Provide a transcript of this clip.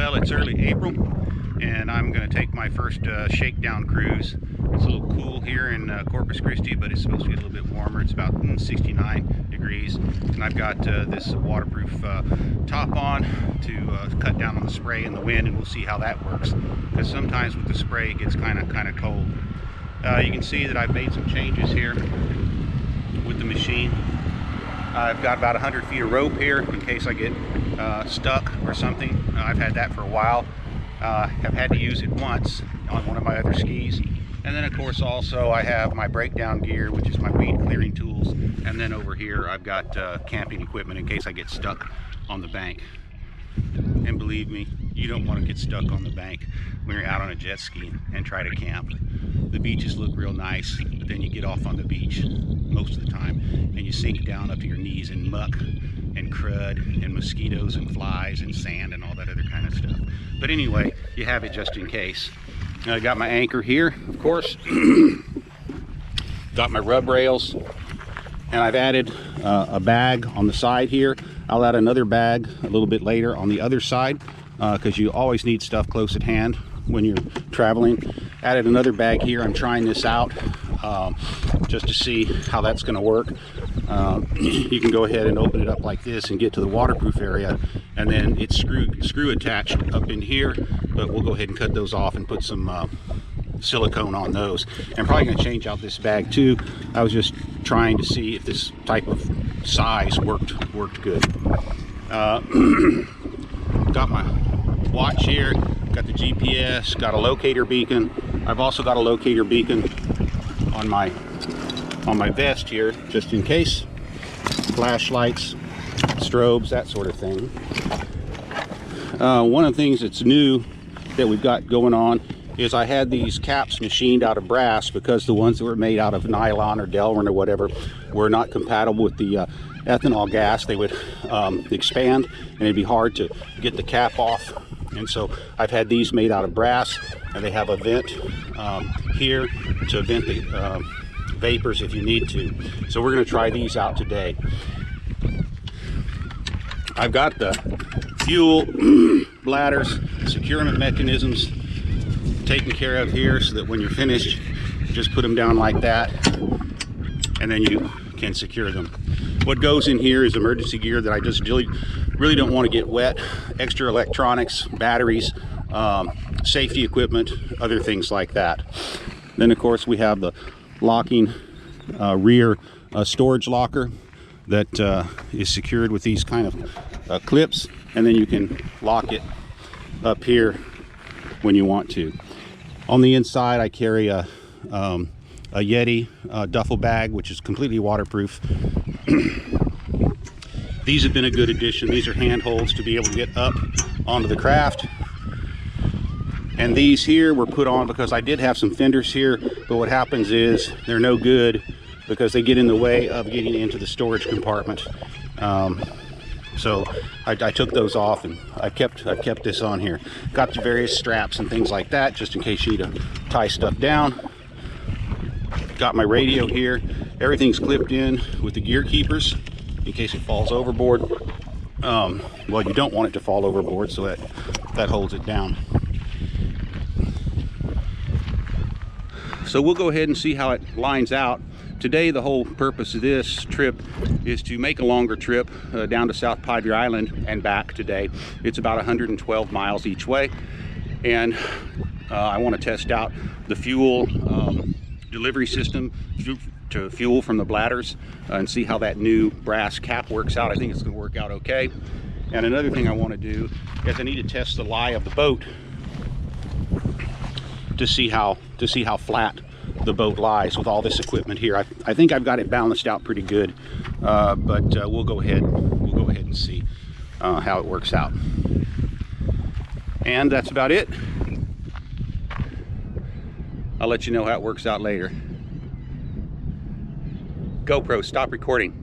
Well, it's early April, and I'm going to take my first shakedown cruise. It's a little cool here in Corpus Christi, but it's supposed to get a little bit warmer. It's about 69 degrees, and I've got this waterproof top on to cut down on the spray and the wind, and we'll see how that works. Because sometimes with the spray, it gets kind of cold. You can see that I've made some changes here with the machine. I've got about 100 feet of rope here in case I get stuck or something. I've had that for a while. I've had to use it once on one of my other skis. And then of course also I have my breakdown gear, which is my weed clearing tools. And then over here I've got camping equipment in case I get stuck on the bank. And believe me, you don't want to get stuck on the bank when you're out on a jet ski and try to camp. The beaches look real nice, but then you get off on the beach most of the time and you sink down up to your knees in muck and crud and mosquitoes and flies and sand and all that other kind of stuff. But anyway, you have it just in case. I got my anchor here, of course. Got my rub rails, and I've added a bag on the side here. I'll add another bag a little bit later on the other side because you always need stuff close at hand when you're traveling. Added another bag here. I'm trying this out just to see how that's going to work. You can go ahead and open it up like this and get to the waterproof area, and then it's screw attached up in here, but we'll go ahead and cut those off and put some silicone on those. I'm probably going to change out this bag too. I was just trying to see if this type of size worked good. Got my watch here, got the GPS, got a locator beacon. I've also got a locator beacon on my vest here, just in case. Flashlights, strobes, that sort of thing. One of the things that's new that we've got going on is I had these caps machined out of brass because the ones that were made out of nylon or Delrin or whatever were not compatible with the ethanol gas. They would expand and it'd be hard to get the cap off. And so I've had these made out of brass, and they have a vent here to vent the vapors if you need to. So we're going to try these out today. I've got the fuel bladders, securement mechanisms taken care of here so that when you're finished, just put them down like that and then you can secure them. What goes in here is emergency gear that I just really don't want to get wet. Extra electronics, batteries, safety equipment, other things like that. Then of course we have the locking rear storage locker that is secured with these kind of clips, and then you can lock it up here when you want to. On the inside I carry a Yeti duffel bag, which is completely waterproof. These have been a good addition. These are handholds to be able to get up onto the craft. And these here were put on because I did have some fenders here, but what happens is they're no good because they get in the way of getting into the storage compartment. So I took those off, and I've kept this on here. Got the various straps and things like that just in case you need to tie stuff down. Got my radio here. Everything's clipped in with the gear keepers in case it falls overboard. Well, you don't want it to fall overboard, so that holds it down. So we'll go ahead and see how it lines out. Today, the whole purpose of this trip is to make a longer trip down to South Padre Island and back today. It's about 112 miles each way, and I want to test out the fuel delivery system to fuel from the bladders and see how that new brass cap works out. I think it's going to work out okay. And another thing I want to do is I need to test the lie of the boat to see how flat the boat lies with all this equipment here. I think I've got it balanced out pretty good, but we'll go ahead and see how it works out. And that's about it. I'll let you know how it works out later. GoPro, stop recording.